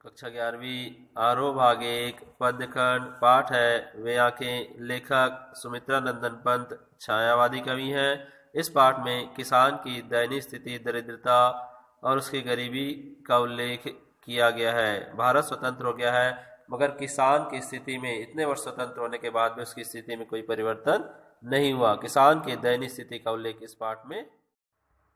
कक्षा 11वीं आरोह भाग 1 पद्यखंड पाठ है वे आंखें। लेखक सुमित्रा नंदन पंत छायावादी कवि हैं। इस पाठ में किसान की दयनीय स्थिति, दरिद्रता और उसकी गरीबी का उल्लेख किया गया है। भारत स्वतंत्र हो गया है, मगर किसान की स्थिति में इतने वर्ष स्वतंत्र होने के बाद भी उसकी स्थिति में कोई परिवर्तन नहीं हुआ। किसान की दयनीय स्थिति का उल्लेख इस पाठ में।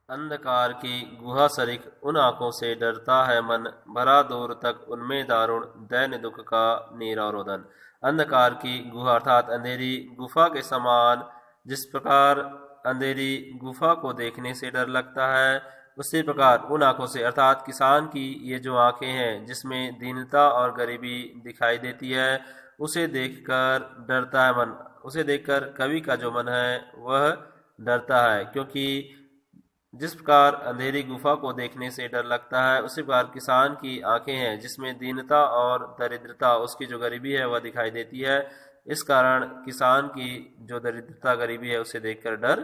अंधकार की गुहा सरिख उन आंखों से डरता है मन, भरा दूर तक उनमें दारुण दैन्य दुख का नीरव रोदन। अंधकार की गुहा अर्थात अंधेरी गुफा के समान, जिस प्रकार अंधेरी गुफा को देखने से डर लगता है, उसी प्रकार उन आंखों से अर्थात किसान की ये जो आंखें हैं जिसमें दीनता और गरीबी दिखाई देती है, उसे देखकर डरता है मन। उसे देखकर कवि का जो मन है वह डरता है, क्योंकि जिस प्रकार अंधेरी गुफा को देखने से डर लगता है, उसी प्रकार किसान की आंखें हैं जिसमें दीनता और दरिद्रता, उसकी जो गरीबी है वह दिखाई देती है। इस कारण किसान की जो दरिद्रता गरीबी है उसे देखकर डर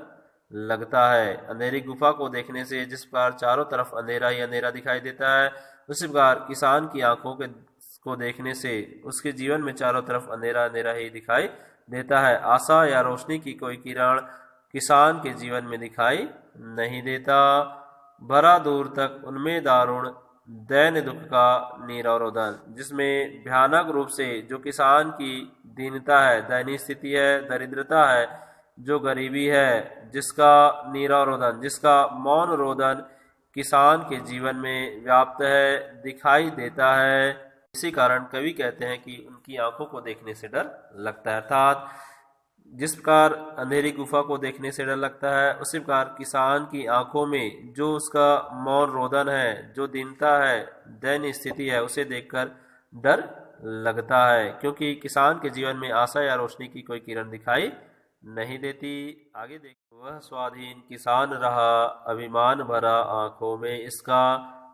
लगता है। अंधेरी गुफा को देखने से जिस प्रकार चारों तरफ अंधेरा ही अंधेरा दिखाई देता है, उसी प्रकार किसान की आंखों को देखने से उसके जीवन में चारों तरफ अंधेरा अंधेरा ही दिखाई देता है। आशा या रोशनी की कोई किरण किसान के जीवन में दिखाई नहीं देता। भरा दूर तक उनमें दारुण दैन्य दुख का नीरव रोदन, जिसमें भयानक रूप से जो किसान की दीनता है, दयनीय स्थिति है, दरिद्रता है, जो गरीबी है, जिसका नीरव रोदन, जिसका मौन रोदन किसान के जीवन में व्याप्त है, दिखाई देता है। इसी कारण कवि कहते हैं कि उनकी आंखों को देखने से डर लगता है। अर्थात जिस प्रकार अंधेरी गुफा को देखने से डर लगता है, उसी प्रकार किसान की आंखों में जो उसका मौन रोदन है, जो दीनता है, दैन्य स्थिति है, उसे देखकर डर लगता है, क्योंकि किसान के जीवन में आशा या रोशनी की कोई किरण दिखाई नहीं देती। आगे देख, वह स्वाधीन किसान रहा, अभिमान भरा आंखों में इसका,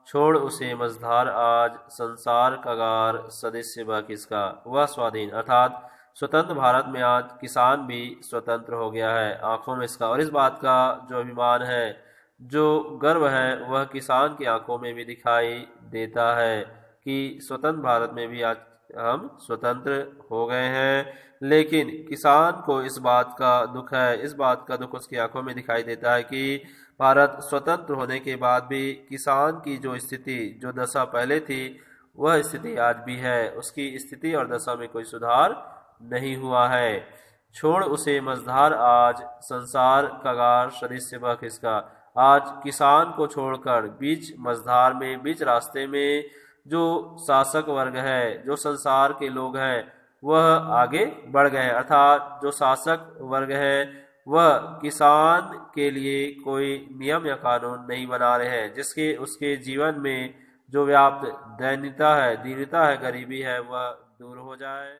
छोड़ उसे मझधार आज संसार कगार सदस्य वह किसका। वह स्वाधीन अर्थात स्वतंत्र भारत में आज किसान भी स्वतंत्र हो गया है आंखों में इसका, और इस बात का जो अभिमान है, जो गर्व है, वह किसान की आंखों में भी दिखाई देता है कि स्वतंत्र भारत में भी आज हम स्वतंत्र हो गए हैं। लेकिन किसान को इस बात का दुख है, इस बात का दुख उसकी आंखों में दिखाई देता है कि भारत स्वतंत्र होने के बाद भी किसान की जो स्थिति, जो दशा पहले थी, वह स्थिति आज भी है। उसकी स्थिति और दशा में कोई सुधार नहीं हुआ है। छोड़ उसे मझधार आज संसार कगार सदस्य वह किसका। आज किसान को छोड़कर बीच मझधार में, बीच रास्ते में जो शासक वर्ग है, जो संसार के लोग हैं, वह आगे बढ़ गए। अर्थात जो शासक वर्ग है वह किसान के लिए कोई नियम या कानून नहीं बना रहे हैं, जिसके उसके जीवन में जो व्याप्त दैन्यता है, दीनता है, गरीबी है, वह दूर हो जाए।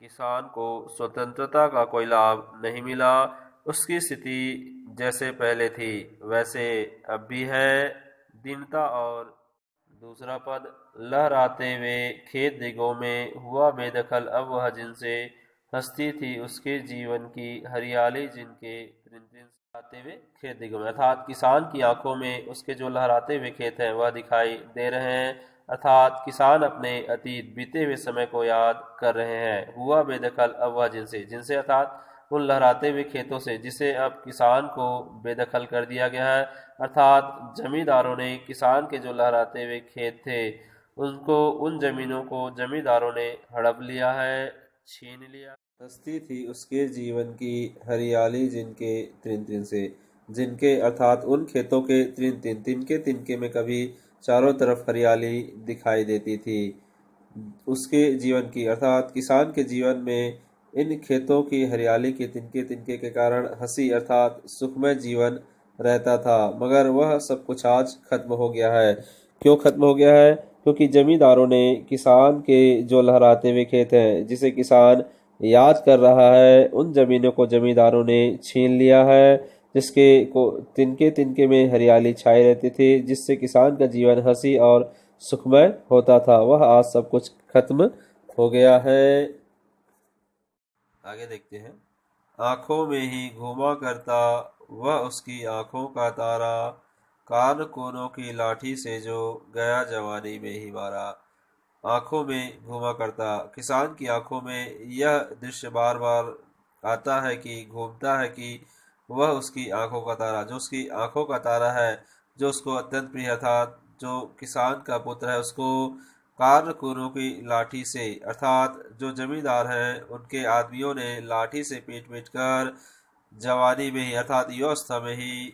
किसान को स्वतंत्रता का कोई लाभ नहीं मिला। उसकी स्थिति जैसे पहले थी वैसे अब भी है। दीनता और दूसरा पद, लहराते हुए खेत दिगों में हुआ बेदखल अब वह जिनसे हंसती थी उसके जीवन की हरियाली जिनके लहराते हुए खेत दिगों में। अर्थात किसान की आंखों में उसके जो लहराते हुए खेत हैं वह दिखाई दे रहे हैं। अर्थात किसान अपने अतीत बीते हुए समय को याद कर रहे हैं। हुआ बेदखल अब वह जिनसे, जिनसे अर्थात उन लहराते हुए खेतों से, जिसे अब किसान को बेदखल कर दिया गया है। अर्थात जमींदारों ने किसान के जो लहराते हुए खेत थे, उनको, उन जमीनों को जमींदारों ने हड़प लिया है, छीन लिया। हंसती थी उसके जीवन की हरियाली जिनके त्रिन त्रिन से, जिनके अर्थात उन खेतों के त्रिन तिन, तिनके तिनके में कभी चारों तरफ हरियाली दिखाई देती थी उसके जीवन की। अर्थात किसान के जीवन में इन खेतों की हरियाली के तिनके तिनके के कारण हंसी अर्थात सुखमय जीवन रहता था, मगर वह सब कुछ आज खत्म हो गया है। क्यों खत्म हो गया है? क्योंकि जमींदारों ने किसान के जो लहराते हुए खेत हैं, जिसे किसान याद कर रहा है, उन जमीनों को जमींदारों ने छीन लिया है, जिसके को तिनके तिनके में हरियाली छाई रहती थी, जिससे किसान का जीवन हंसी और सुखमय होता था, वह आज सब कुछ खत्म हो गया है। आगे देखते हैं। आंखों में ही घूमा करता वह उसकी आंखों का तारा, कान कोनों की लाठी से जो गया जवानी में ही मारा। आंखों में घूमा करता। किसान की आंखों में यह दृश्य बार बार आता है कि घूमता है कि वह उसकी आंखों का तारा, जो उसकी आंखों का तारा है, जो उसको अत्यंत प्रिय था, जो किसान का पुत्र है, उसको कारणकुरों की लाठी से, अर्थात जो जमींदार हैं उनके आदमियों ने लाठी से पीट पीट कर जवानी में ही, अर्थात युवावस्था में ही,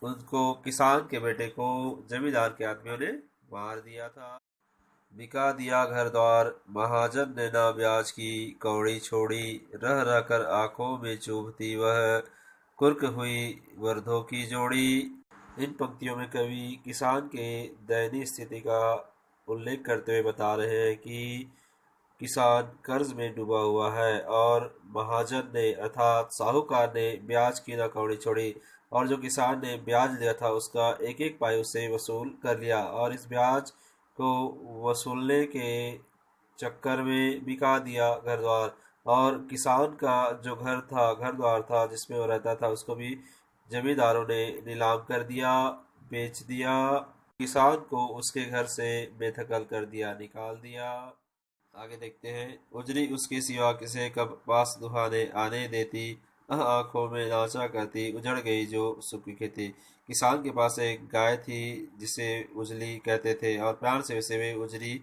उनको किसान के बेटे को जमींदार के आदमियों ने मार दिया था। बिका दिया घर द्वार महाजन ने ना ब्याज की कौड़ी छोड़ी, रह रह कर आंखों में चुभती वह कुर्क हुई वर्धों की जोड़ी। इन पंक्तियों में कवि किसान के दयनीय स्थिति का उल्लेख करते हुए बता रहे हैं कि किसान कर्ज में डूबा हुआ है और महाजन ने अर्थात साहूकार ने ब्याज की ना कौड़ी छोड़ी, और जो किसान ने ब्याज लिया था उसका एक एक पाई उसे वसूल कर लिया, और इस ब्याज को वसूलने के चक्कर में बिका दिया घर द्वार। और किसान का जो घर था, घर द्वार था जिसमें वो रहता था, उसको भी जमींदारों ने नीलाम कर दिया, बेच दिया। किसान को उसके घर से बेदखल कर दिया, निकाल दिया। आगे देखते हैं। उजरी उसके सिवा किसे कब पास दुहाने आने देती, आंखों में नाचा करती उजड़ गई जो सुख की खेती। किसान के पास एक गाय थी जिसे उजली कहते थे, और प्राण से उसे वे उजरी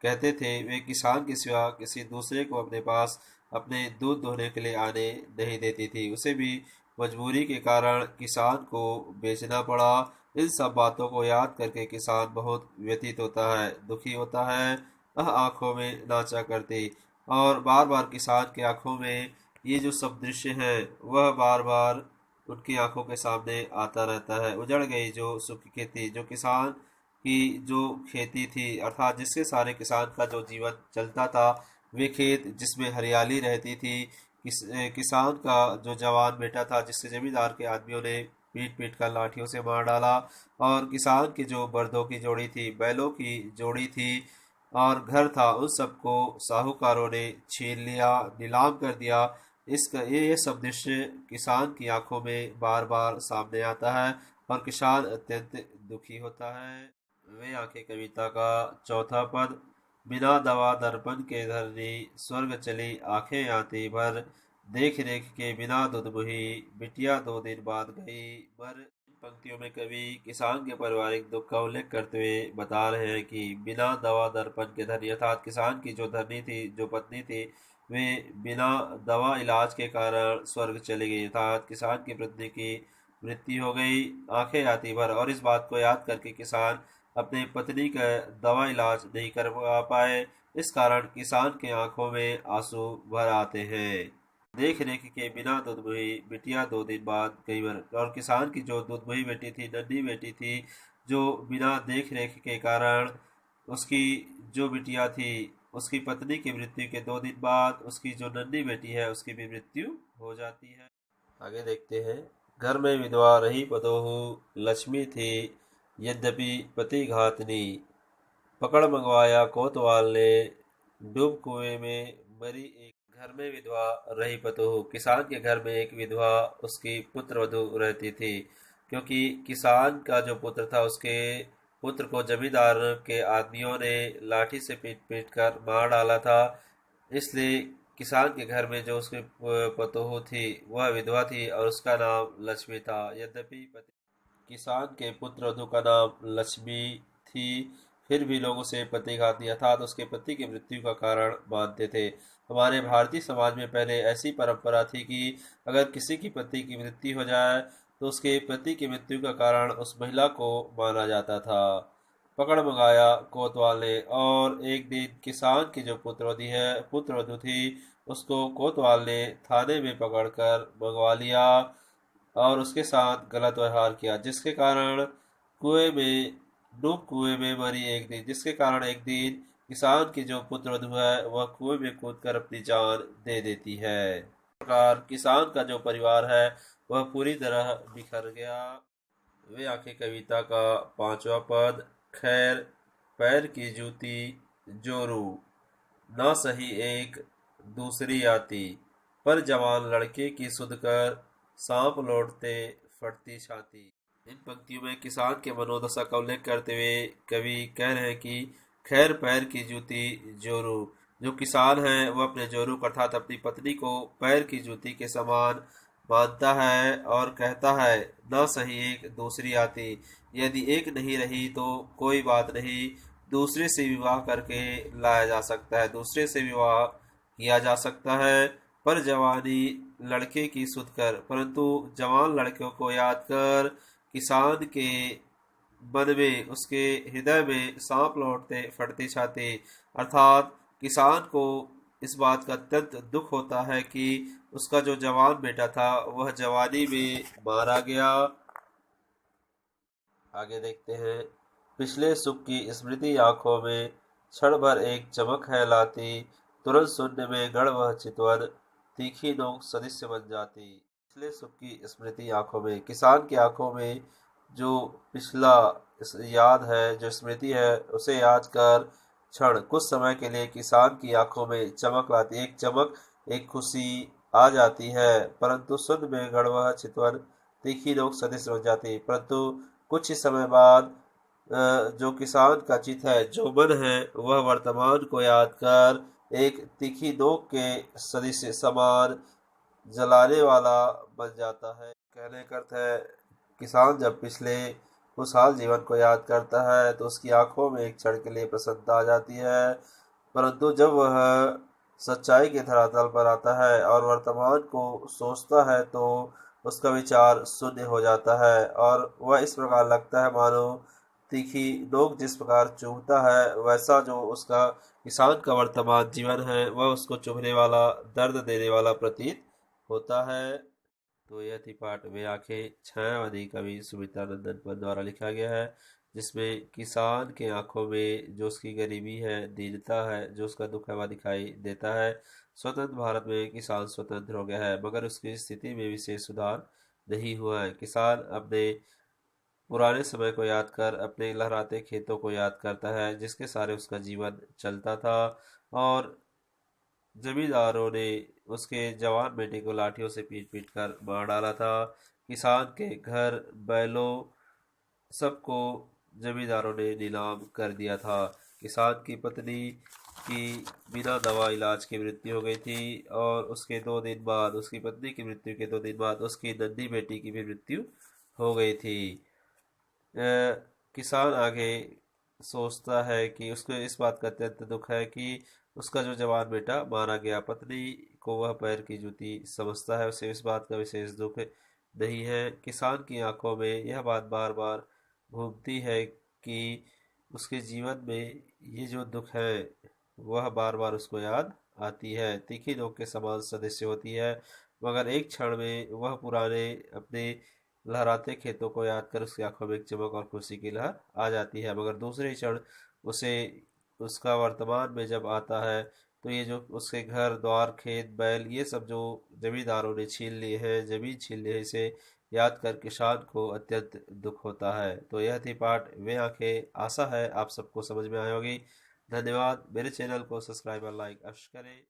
कहते थे। वे किसान के सिवा किसी दूसरे को अपने पास अपने दूध दोहने के लिए आने नहीं देती थी। उसे भी मजबूरी के कारण किसान को बेचना पड़ा। इन सब बातों को याद करके किसान बहुत व्यथित होता है, दुखी होता है। वह आंखों में नाचा करती, और बार बार किसान की आंखों में ये जो सब दृश्य है वह बार बार उनकी आंखों के सामने आता रहता है। उजड़ गई जो सुख की खेती, जो किसान की जो खेती थी, अर्थात जिससे सारे किसान का जो जीवन चलता था, वे खेत जिसमें हरियाली रहती थी, किसान का जो जवान बेटा था जिससे जमींदार के आदमियों ने पीट पीट कर लाठियों से मार डाला, और किसान की जो बर्दों की जोड़ी थी, बैलों की जोड़ी थी, और घर था, उन सबको साहूकारों ने छीन लिया, नीलाम कर दिया। इसका ये सब दृश्य किसान की आंखों में बार बार सामने आता है, और किसान अत्यंत दुखी होता है। वे आंखें कविता का चौथा पद। बिना दवा दर्पण के धरनी, स्वर्ग चली आंखें आती भर, देख रेख के बिना दुध बुही, बिटिया 2 दिन बाद गई मर। इन पंक्तियों में कवि किसान के पारिवारिक दुख का उल्लेख करते हुए बता रहे हैं कि बिना दवा दर्पण के धरनी, अर्थात किसान की जो धरनी थी, जो पत्नी थी, वे बिना दवा इलाज के कारण स्वर्ग चली गई, अर्थात किसान की पत्नी की मृत्यु हो गई। आंखें आती भर, और इस बात को याद करके किसान अपने पत्नी का दवा इलाज नहीं कर पाए, इस कारण किसान के आंखों में आंसू भर आते हैं। देख रेख के बिना दुधमुही, बिटिया 2 दिन बाद गई मर। और किसान की जो दुधमुही बेटी थी, नन्ही बेटी थी, जो बिना देख रेख के कारण, उसकी जो बिटिया थी, उसकी पत्नी की मृत्यु के 2 दिन बाद उसकी जो नन्ही बेटी है उसकी भी मृत्यु हो जाती है। आगे देखते हैं। घर में विधवा रही पतोहू, लक्ष्मी थी यद्यपि पति घातनी, पकड़ मंगवाया कोतवाल ने, डूब कुएं में मरी एक। घर में विधवा रही पतोहू, किसान के घर में एक विधवा उसकी पुत्र वधू रहती थी, क्योंकि किसान का जो पुत्र था उसके पुत्र को जमींदार के आदमियों ने लाठी से पीट पीट कर मार डाला था। इसलिए किसान के घर में जो उसकी पतोहू थी वह विधवा थी, और उसका नाम लक्ष्मी था। यद्यपि किसान के पुत्र वधू का नाम लक्ष्मी थी, फिर भी लोग उसे पतिघाती अर्थात उसके पति की मृत्यु का कारण मानते थे। हमारे भारतीय समाज में पहले ऐसी परंपरा थी कि अगर किसी की पति की मृत्यु हो जाए तो उसके पति की मृत्यु का कारण उस महिला को माना जाता था। पकड़ मंगाया कोतवाल ने, और एक दिन किसान की जो पुत्रवधू थी, उसको कोतवाल ने थाने में पकड़कर मंगवा लिया और उसके साथ गलत व्यवहार किया, जिसके कारण कुएं में मरी एक दिन, जिसके कारण एक दिन किसान की जो पुत्रवधू है वह कुएं में कूदकर अपनी जान दे देती है। इस प्रकार किसान का जो परिवार है वह पूरी तरह बिखर गया। वे आंखें कविता का पांचवा पद। खैर पैर की जूती जोरू, ना सही एक दूसरी आती, पर जवान लड़के की सुध कर, सांप लौटते फटती छाती। इन पंक्तियों में किसान के मनोदशा का उल्लेख करते हुए कवि कह रहे हैं कि खैर पैर की जूती जोरू। जो किसान है वह अपने जोरू अर्थात अपनी पत्नी को पैर की जूती के समान मानता है और कहता है, न सही एक दूसरी आती। यदि एक नहीं रही तो कोई बात नहीं, दूसरे से विवाह करके लाया जा सकता है, दूसरे से विवाह किया जा सकता है। पर जवानी लड़के की सुध कर, परंतु जवान लड़कों को याद कर। किसान के मन में, उसके हृदय में सांप लौटते फटती छाती। अर्थात किसान को इस बात का अत्यंत दुख होता है कि उसका जो जवान बेटा था वह जवानी में मारा गया। आगे देखते हैं। पिछले सुख की स्मृति आंखों में क्षण भर एक चमक है लाती, तुरंत शून्य में गढ़ वह चितवन, तीखी नोक सदृश्य बन जाती। पिछले सुख की स्मृति आंखों में, किसान की आंखों में जो पिछला याद है, जो स्मृति है, उसे याद कर क्षण कुछ समय के लिए किसान की आंखों में चमक लाती, एक चमक, एक खुशी आ जाती है। परंतु शून्य में गढ़ वह चितवन, तीखी नोक सदृश बन जाती। परंतु कुछ ही समय बाद जो किसान का चित है, जो मन है, वह वर्तमान को याद कर एक तीखी नोक के सदृश समान जलाने वाला बन जाता है। कहने का अर्थ है, किसान जब पिछले खुशहाल जीवन को याद करता है तो उसकी आंखों में एक क्षण के लिए प्रसन्नता आ जाती है। परंतु जब वह सच्चाई के धरातल पर आता है और वर्तमान को सोचता है तो उसका विचार शून्य हो जाता है और वह इस प्रकार लगता है मानो तीखी नोक जिस प्रकार चुभता है, वैसा जो उसका किसान का वर्तमान जीवन है वह उसको चुभने वाला, दर्द देने वाला प्रतीत होता है। तो यह थी पाठ वे आंखें, छायावादी कवि सुमित्रा नंदन पन्त द्वारा लिखा गया है, जिसमें किसान के आंखों में जो उसकी गरीबी है, दीनता है, जो उसका दुख है वह दिखाई देता है। स्वतंत्र भारत में किसान स्वतंत्र हो गया है, मगर उसकी स्थिति में विशेष सुधार नहीं हुआ है। किसान अपने पुराने समय को याद कर अपने लहराते खेतों को याद करता है, जिसके सारे उसका जीवन चलता था, और जमींदारों ने उसके जवान बेटे को लाठियों से पीट पीट कर मार डाला था। किसान के घर, बैलों, सबको जमींदारों ने नीलाम कर दिया था। किसान की पत्नी की बिना दवा इलाज की मृत्यु हो गई थी, और उसके 2 दिन बाद, उसकी पत्नी की मृत्यु के 2 दिन बाद उसकी नन्ही बेटी की भी मृत्यु हो गई थी। किसान आगे सोचता है कि उसको इस बात का अत्यंत दुख है कि उसका जो जवान बेटा मारा गया। पत्नी को वह पैर की जूती समझता है, उसे इस बात का विशेष दुख नहीं है। किसान की आंखों में यह बात बार बार घूमती है कि उसके जीवन में ये जो दुख है वह बार बार उसको याद आती है, तीखी नोक के समान सदस्य होती है। मगर एक क्षण में वह पुराने अपने लहराते खेतों को याद कर उसकी आंखों में एक चमक और खुशी की लहर आ जाती है। मगर दूसरे ही क्षण उसे उसका वर्तमान में जब आता है तो ये जो उसके घर द्वार, खेत, बैल, ये सब जो जमींदारों ने छीन लिए हैं, जमीन छीन ली है, इसे याद कर किसान को अत्यंत दुख होता है। तो यह थी पाठ वे आंखें। आशा है आप सबको समझ में आई होगी। धन्यवाद। मेरे चैनल को सब्सक्राइब और लाइक अवश्य करें।